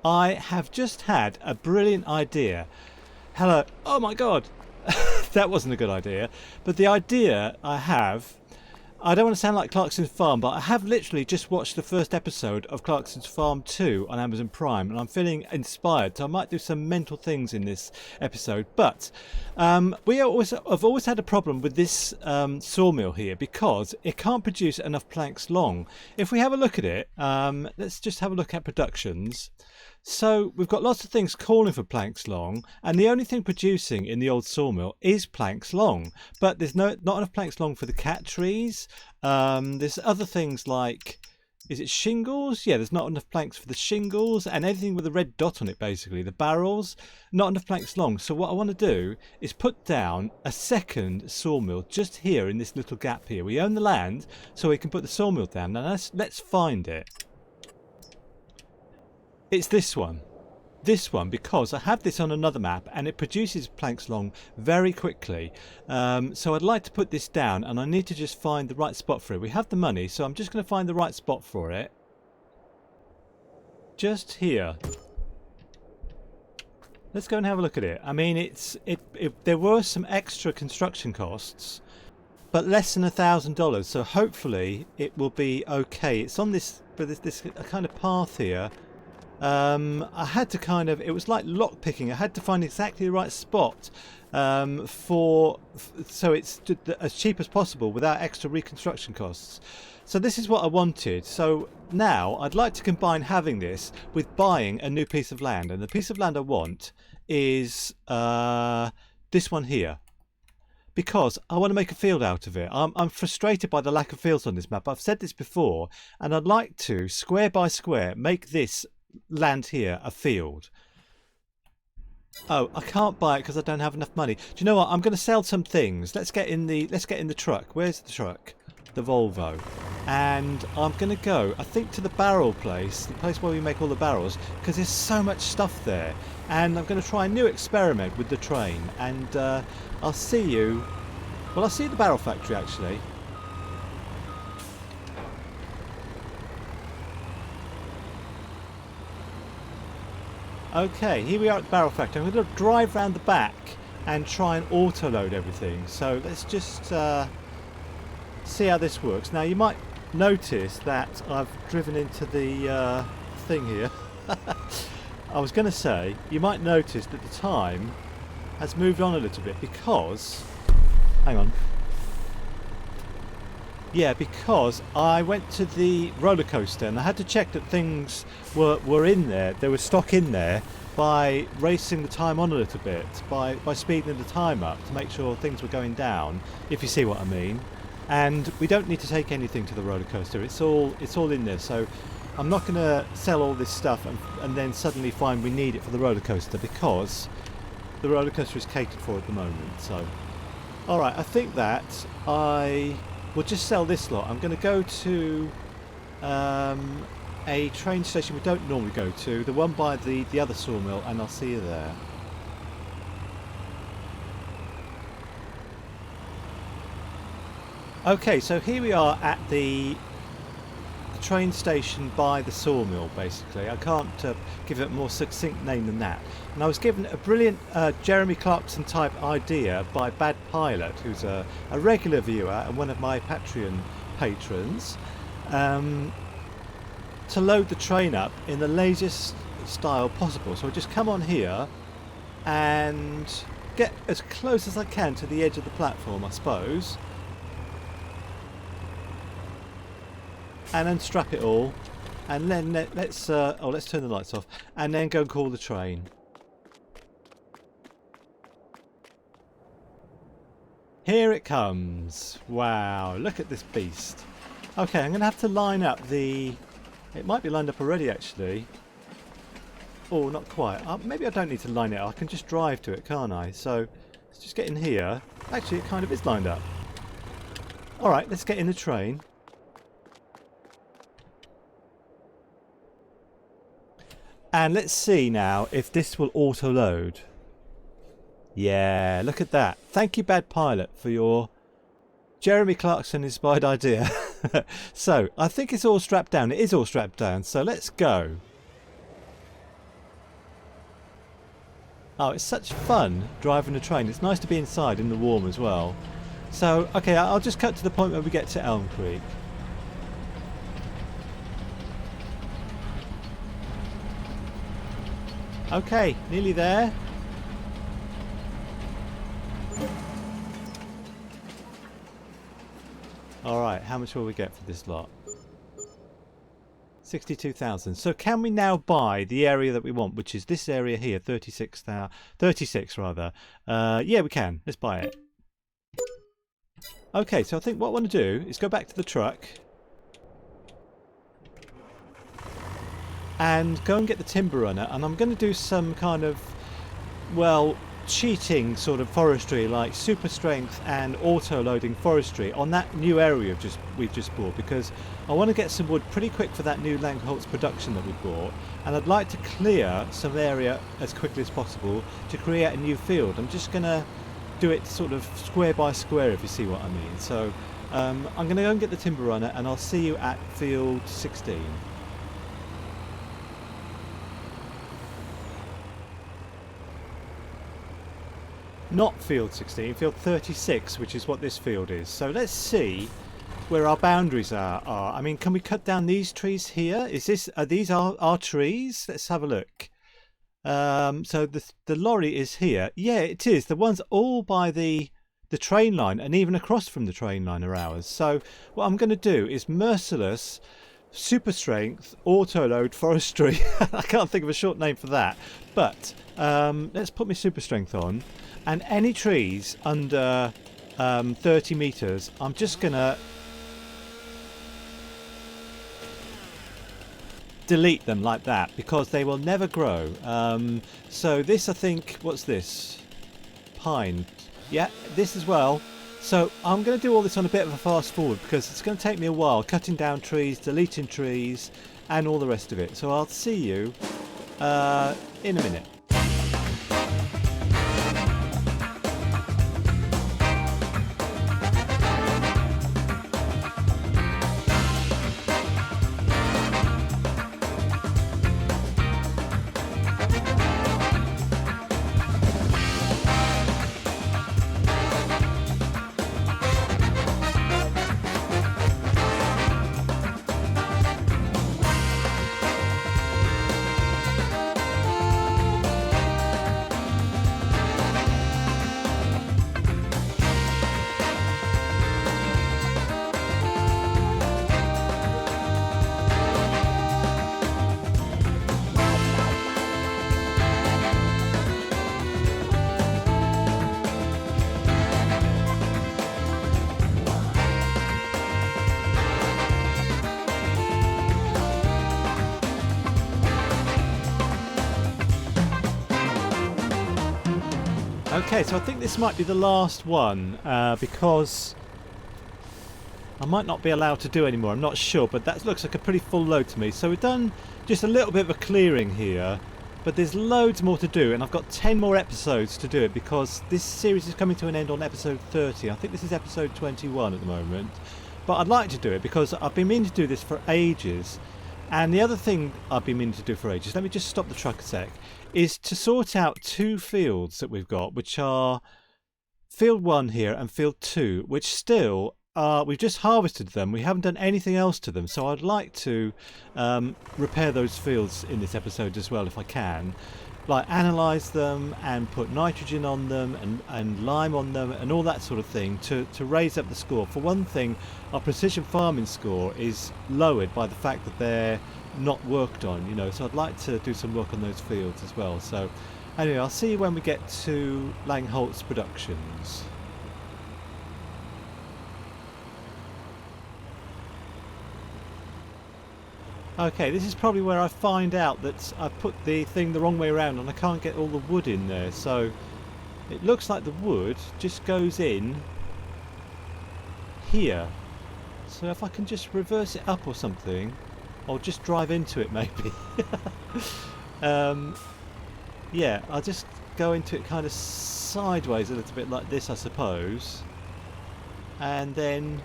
I have just had a brilliant idea. Hello. Oh my god. That wasn't a good idea. But the idea I have, I don't want to sound like Clarkson's Farm, but I have literally just watched the first episode of Clarkson's Farm 2 on Amazon Prime, and I'm feeling inspired, so I might do some mental things in this episode. But I've always had a problem with this sawmill here because it can't produce enough planks long. If we have a look at it, let's just have a look at productions. So we've got lots of things calling for planks long, and the only thing producing in the old sawmill is planks long. But there's not enough planks long for the cat trees. There's other things like, is it shingles? Yeah, there's not enough planks for the shingles and anything with a red dot on it, basically. The barrels, not enough planks long. So what I want to do is put down a second sawmill just here in this little gap here. We own the land, so we can put the sawmill down. Now let's find it. It's this one, because I have this on another map and it produces planks long very quickly. So I'd like to put this down, and I need to just find the right spot for it. We have the money, so I'm just going to find the right spot for it. Just here. Let's go and have a look at it. I mean, there were some extra construction costs, but less than $1,000. So hopefully it will be okay. It's on this kind of path here. I had to it was like lock picking. I had to find exactly the right spot so it's as cheap as possible without extra reconstruction costs. So this is what I wanted. So now I'd like to combine having this with buying a new piece of land, and the piece of land I want is this one here, because I want to make a field out of it. I'm frustrated by the lack of fields on this map. I've said this before, and I'd like to, square by square, make this land here a field. Oh, I can't buy it because I don't have enough money. Do you know what? I'm going to sell some things. Let's get in the truck. Where's the truck? The Volvo. And I'm going to go, I think, to the barrel place, the place where we make all the barrels, because there's so much stuff there. And I'm going to try a new experiment with the train. And I'll see you. Well, I'll see you at the barrel factory, actually. Okay, here we are at the barrel factory. I'm going to drive round the back and try and auto-load everything. So let's just see how this works. Now you might notice that I've driven into the thing here. I was going to say, you might notice that the time has moved on a little bit because... Hang on. Yeah, because I went to the roller coaster and I had to check that things were in there. There was stock in there by racing the time on a little bit, by speeding the time up to make sure things were going down, if you see what I mean. And we don't need to take anything to the roller coaster. It's all in there. So I'm not going to sell all this stuff and then suddenly find we need it for the roller coaster, because the roller coaster is catered for at the moment. So, all right, I think that we'll just sell this lot. I'm going to go to a train station we don't normally go to, the one by the other sawmill, and I'll see you there. Okay, so here we are at the train station by the sawmill, basically. I can't give it a more succinct name than that. And I was given a brilliant Jeremy Clarkson type idea by Bad Pilot, who's a regular viewer and one of my Patreon patrons, to load the train up in the laziest style possible. So I just come on here and get as close as I can to the edge of the platform, I suppose, and unstrap it all, and then let's turn the lights off and then go and call the train. Here it comes. Wow, look at this beast. Okay, I'm going to have to line up it might be lined up already, actually. Oh, not quite. Maybe I don't need to line it up. I can just drive to it, can't I? So let's just get in here. Actually, it kind of is lined up. Alright, let's get in the train. And let's see now if this will auto-load. Yeah, look at that. Thank you, Bad Pilot, for your Jeremy Clarkson inspired idea. So, I think it's all strapped down. It is all strapped down, so let's go. Oh, it's such fun driving a train. It's nice to be inside in the warm as well. So, okay, I'll just cut to the point where we get to Elm Creek. Okay, nearly there. Alright, how much will we get for this lot? 62,000. So can we now buy the area that we want, which is this area here, 36 rather. Yeah, we can. Let's buy it. Okay, so I think what I want to do is go back to the truck and go and get the timber runner, and I'm going to do some kind of, well, cheating sort of forestry, like super strength and auto loading forestry on that new area we've just bought, because I want to get some wood pretty quick for that new Langholtz production that we bought, and I'd like to clear some area as quickly as possible to create a new field. I'm just going to do it sort of square by square, if you see what I mean. So I'm going to go and get the timber runner, and I'll see you at field 16. Not field 16, field 36, which is what this field is. So let's see where our boundaries are. I mean, can we cut down these trees here? Are these our trees? Let's have a look. So the lorry is here. Yeah, it is. The ones all by the train line, and even across from the train line, are ours. So what I'm going to do is merciless super strength auto load forestry. I can't think of a short name for that, but let's put my super strength on, and any trees under 30 meters I'm just gonna delete them like that, because they will never grow. So this, I think, what's this? Pine. Yeah, this as well. So I'm going to do all this on a bit of a fast forward, because it's going to take me a while cutting down trees, deleting trees, and all the rest of it. So I'll see you in a minute. Okay, so I think this might be the last one, because I might not be allowed to do any more. I'm not sure, but that looks like a pretty full load to me. So we've done just a little bit of a clearing here, but there's loads more to do, and I've got 10 more episodes to do it, because this series is coming to an end on episode 30. I think this is episode 21 at the moment, but I'd like to do it because I've been meaning to do this for ages. And the other thing I've been meaning to do for ages, let me just stop the truck a sec, is to sort out two fields that we've got, which are field 1 here and field 2, which still are, we've just harvested them, we haven't done anything else to them. So I'd like to repair those fields in this episode as well, if I can, like analyse them and put nitrogen on them and lime on them and all that sort of thing to raise up the score. For one thing, our precision farming score is lowered by the fact that they're not worked on, you know, so I'd like to do some work on those fields as well. So anyway, I'll see you when we get to Langholtz Productions. Okay, this is probably where I find out that I've put the thing the wrong way around and I can't get all the wood in there. So it looks like the wood just goes in here. So if I can just reverse it up or something, or just drive into it maybe. Yeah, I'll just go into it kind of sideways a little bit like this, I suppose. And then...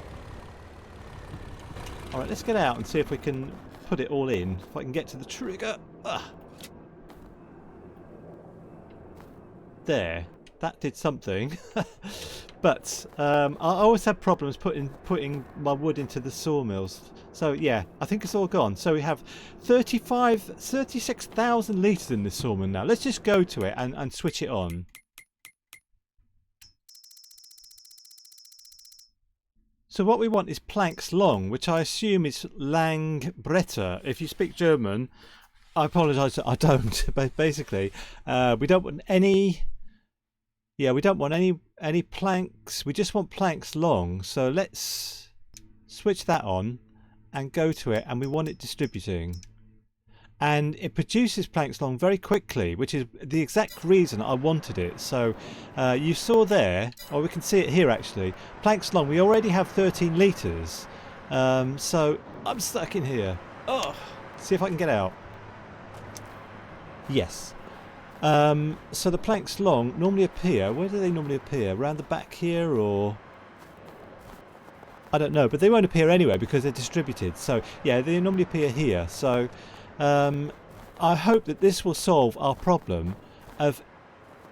Alright, let's get out and see if we can put it all in. If I can get to the trigger. There, that did something. But I always have problems putting my wood into the sawmills. So yeah, I think it's all gone. So we have 36,000 litres in this sawmill now. Let's just go to it and switch it on. So what we want is planks long, which I assume is lang Bretter. If you speak German, I apologise that I don't. But basically, we don't want any. Yeah, we don't want any planks. We just want planks long. So let's switch that on and go to it, and we want it distributing. And it produces planks long very quickly, which is the exact reason I wanted it. So you saw there, or we can see it here actually, planks long. We already have 13 litres. So I'm stuck in here. Oh, see if I can get out. Yes. So the planks long normally appear, where do they normally appear? Around the back here, or I don't know, but they won't appear anywhere because they're distributed. So yeah, they normally appear here. So I hope that this will solve our problem of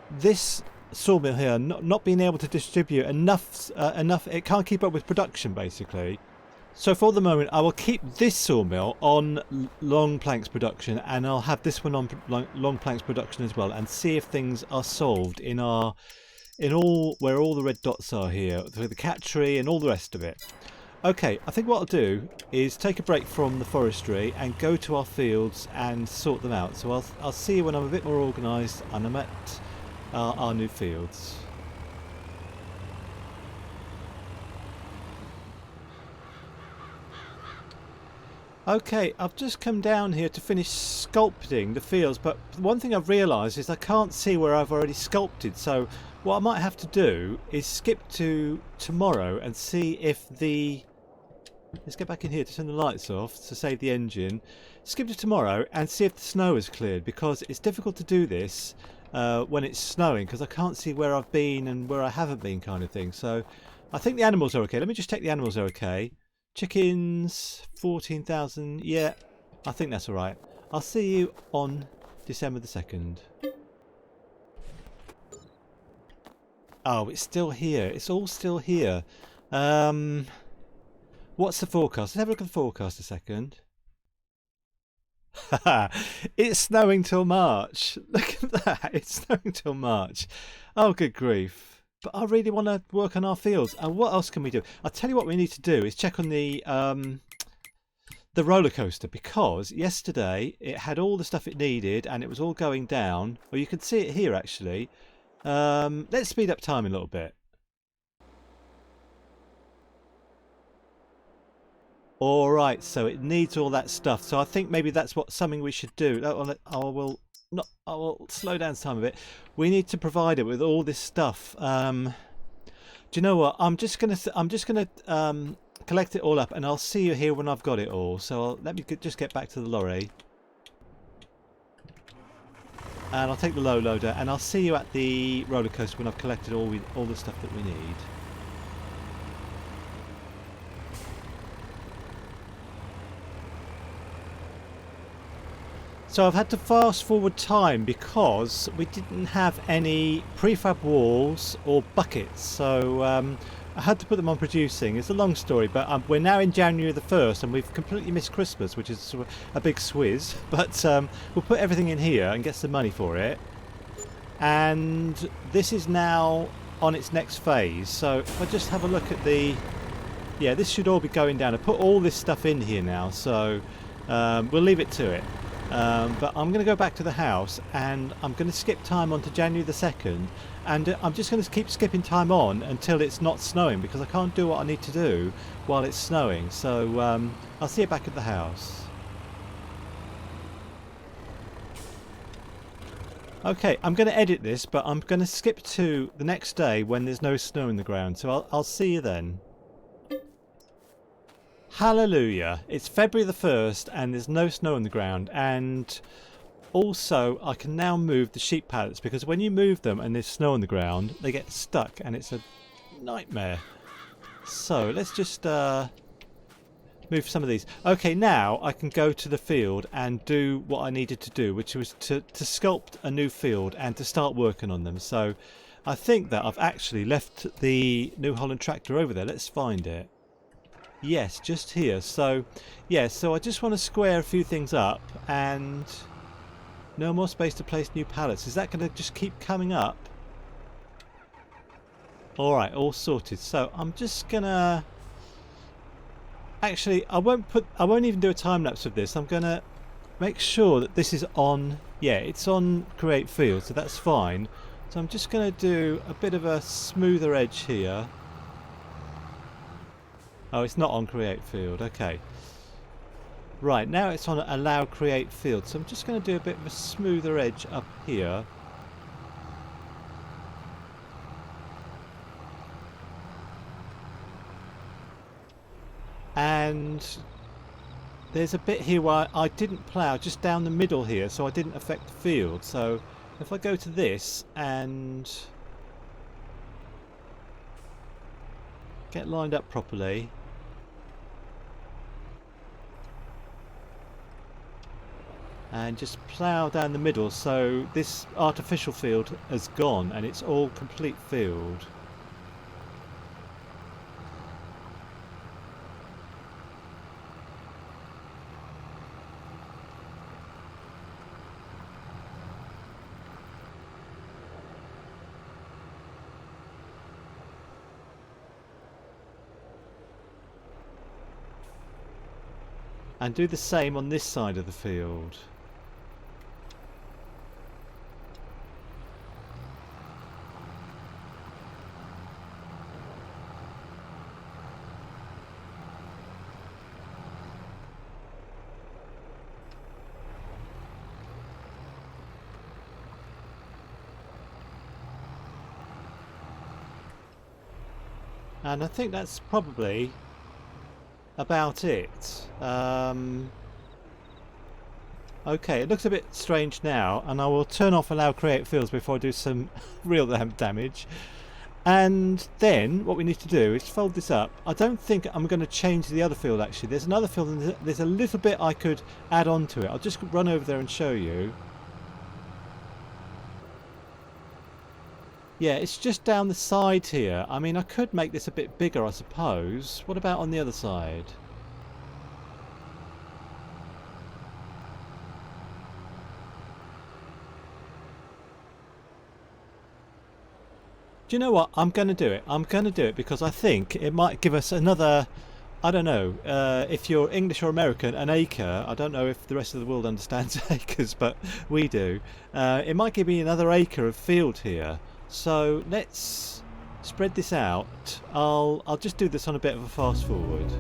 this sawmill here not being able to distribute enough. It can't keep up with production basically. So for the moment I will keep this sawmill on long planks production, and I'll have this one on long planks production as well, and see if things are solved in all where all the red dots are here, the cat tree and all the rest of it. Okay, I think what I'll do is take a break from the forestry and go to our fields and sort them out. So I'll see you when I'm a bit more organised and I'm at our new fields. Okay, I've just come down here to finish sculpting the fields, but one thing I've realised is I can't see where I've already sculpted, so what I might have to do is skip to tomorrow and see if the... Let's get back in here to turn the lights off to save the engine. Skip to tomorrow and see if the snow is cleared, because it's difficult to do this when it's snowing, because I can't see where I've been and where I haven't been kind of thing. So I think the animals are okay. Let me just check the animals are okay. Chickens, 14,000. Yeah, I think that's all right. I'll see you on December the 2nd. Oh, it's still here. It's all still here. What's the forecast? Let's have a look at the forecast a second. It's snowing till March. Look at that. It's snowing till March. Oh, good grief. But I really want to work on our fields. And what else can we do? I'll tell you what we need to do is check on the roller coaster, because yesterday it had all the stuff it needed and it was all going down. Well, you can see it here actually. Let's speed up time a little bit. Alright, so it needs all that stuff. So I think maybe that's something we should do. I will slow down time a bit. We need to provide it with all this stuff. Do you know what? I'm just gonna collect it all up, and I'll see you here when I've got it all. So let me just get back to the lorry, and I'll take the low loader, and I'll see you at the roller coaster when I've collected all the stuff that we need. So I've had to fast forward time because we didn't have any prefab walls or buckets, so I had to put them on producing. It's a long story, but we're now in January the 1st and we've completely missed Christmas, which is a big swizz, but we'll put everything in here and get some money for it. And this is now on its next phase, so if I just have a look at the... Yeah, this should all be going down. I put all this stuff in here now, so we'll leave it to it. But I'm going to go back to the house and I'm going to skip time on to January the 2nd, and I'm just going to keep skipping time on until it's not snowing, because I can't do what I need to do while it's snowing. So I'll see you back at the house. Okay, I'm going to edit this, but I'm going to skip to the next day when there's no snow in the ground, so I'll see you then. Hallelujah, it's February the 1st and there's no snow on the ground, and also I can now move the sheep pallets, because when you move them and there's snow on the ground they get stuck and it's a nightmare. So let's just move move some of these. Okay, now I can go to the field and do what I needed to do, which was to sculpt a new field and to start working on them. So I think that I've actually left the New Holland tractor over there. Let's find it. Yes, just here. So yeah, so I just want to square a few things up, and no more space to place new pallets. Is that going to just keep coming up? Alright, all sorted. So I'm just gonna actually I won't even do a time lapse of this. I'm gonna make sure that this is on. Yeah, it's on create field, so that's fine. So I'm just gonna do a bit of a smoother edge here. Oh, it's not on create field. Okay. Right, now it's on allow create field. So I'm just going to do a bit of a smoother edge up here. And there's a bit here where I didn't plough, just down the middle here, so I didn't affect the field. So if I go to this and get lined up properly, and just plough down the middle, so this artificial field has gone and it's all complete field. And do the same on this side of the field. And I think that's probably about it. Okay, it looks a bit strange now, and I will turn off allow create fields before I do some real damage. And then what we need to do is fold this up. I don't think I'm going to change the other field actually. There's another field and there's a little bit I could add on to it. I'll just run over there and show you. Yeah, it's just down the side here. I mean, I could make this a bit bigger, I suppose. What about on the other side? Do you know what? I'm going to do it. I'm going to do it because I think it might give us another, I don't know, if you're English or American, an acre. I don't know if the rest of the world understands acres, but we do. It might give me another acre of field here. So let's spread this out. I'll just do this on a bit of a fast forward.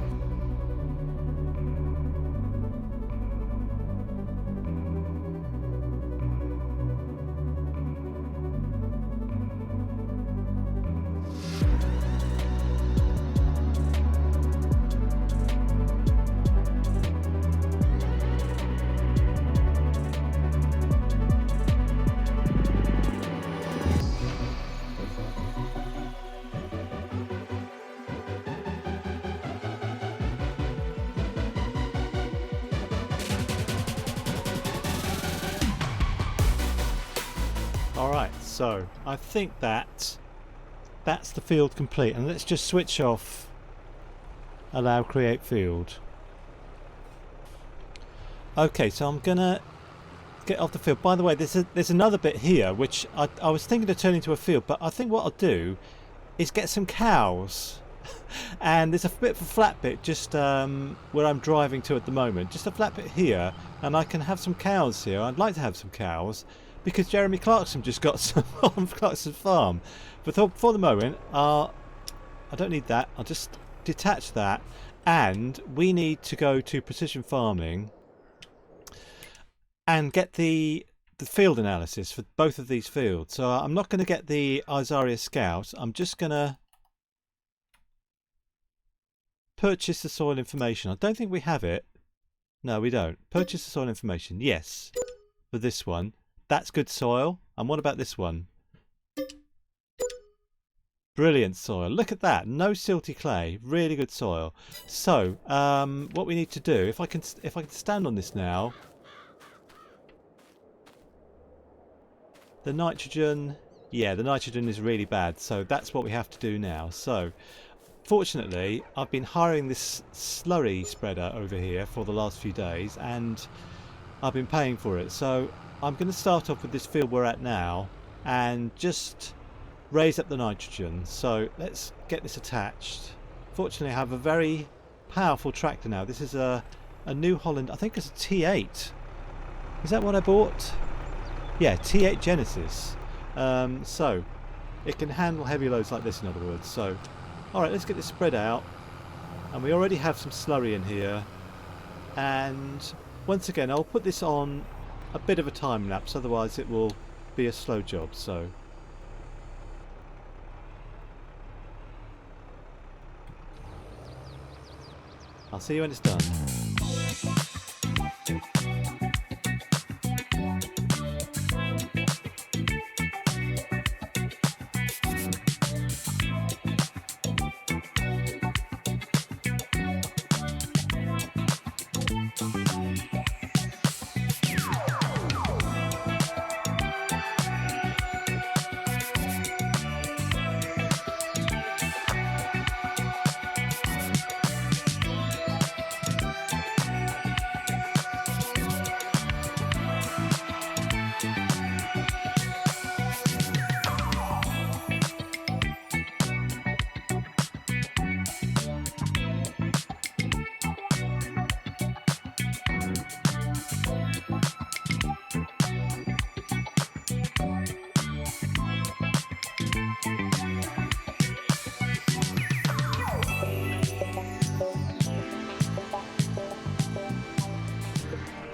Alright, so I think that's the field complete, and let's just switch off allow create field. Okay, so I'm gonna get off the field. By the way, there's another bit here which I was thinking of turning into a field, but I think what I'll do is get some cows. And there's a bit of a flat bit just where I'm driving to at the moment, just a flat bit here, and I can have some cows here. I'd like to have some cows because Jeremy Clarkson just got some on Clarkson's farm. But for the moment, I don't need that. I'll just detach that, and we need to go to precision farming and get the field analysis for both of these fields. So I'm not going to get the Azaria Scout. I'm just going to purchase the soil information. I don't think we have it. No, we don't. Purchase the soil information. Yes, for this one. That's good soil. And what about this one? Brilliant soil. Look at that. No silty clay. Really good soil. So, what we need to do, if I can stand on this now, the nitrogen, yeah, the nitrogen is really bad. So that's what we have to do now. So, fortunately, I've been hiring this slurry spreader over here for the last few days, and I've been paying for it. So I'm going to start off with this field we're at now and just raise up the nitrogen. So let's get this attached. Fortunately, I have a very powerful tractor now. This is a New Holland, I think it's a T8. Is that what I bought? Yeah, T8 Genesis. So it can handle heavy loads like this, in other words. So alright, let's get this spread out. And we already have some slurry in here. And once again, I'll put this on a bit of a time lapse, otherwise it will be a slow job. So I'll see you when it's done.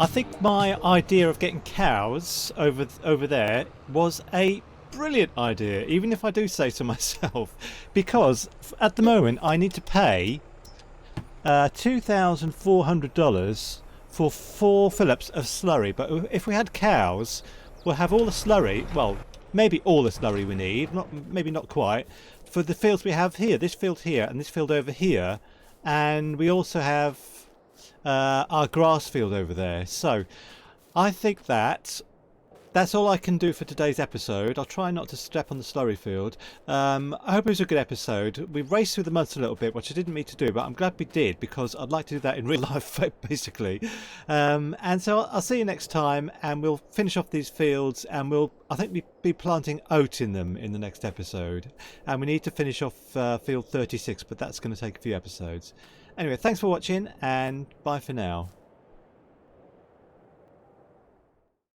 I think my idea of getting cows over there was a brilliant idea, even if I do say so myself, because at the moment I need to pay $2,400 for 4 Phillips of slurry. But if we had cows, we'll have all the slurry, well, maybe all the slurry we need, maybe not quite, for the fields we have here, this field here and this field over here, and we also have our grass field over there. So I think that's all I can do for today's episode. I'll try not to step on the slurry field. I hope it was a good episode. We raced through the muds a little bit, which I didn't mean to do, but I'm glad we did, because I'd like to do that in real life, basically. And so I'll see you next time, and we'll finish off these fields, and I think we'll be planting oat in them in the next episode. And we need to finish off field 36, but that's going to take a few episodes. Anyway, thanks for watching, and bye for now.